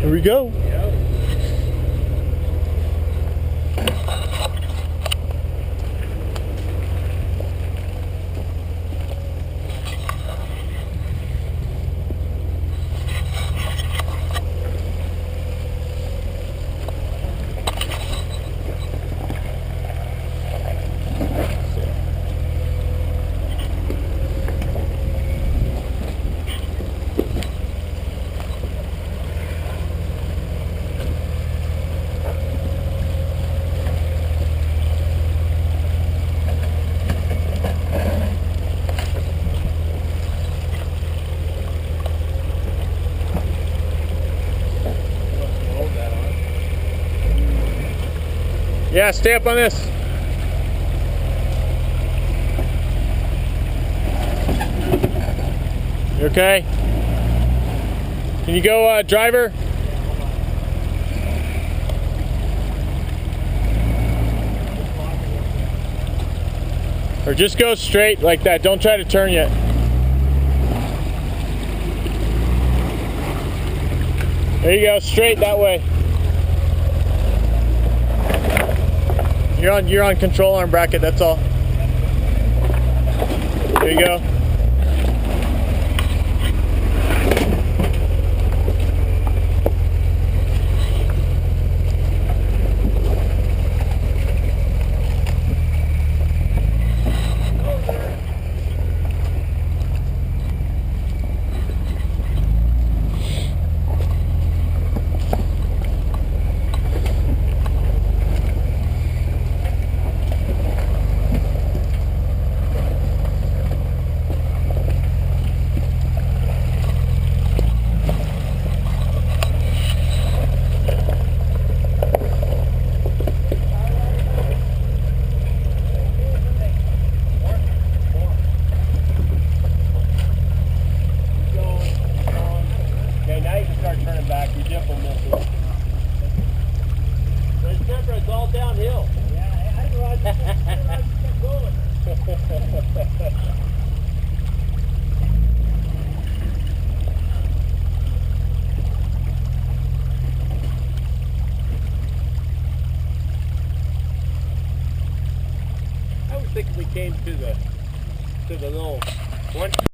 Here we go. Yeah, stay up on this. You okay? Can you go, driver? Or just go straight like that. Don't try to turn yet. There you go, straight that way. You're on control arm bracket, that's all. There you go. Turning back, your dip will miss it. Remember, it's all downhill. Yeah, I know. I just kept going. I was thinking we came to the little one.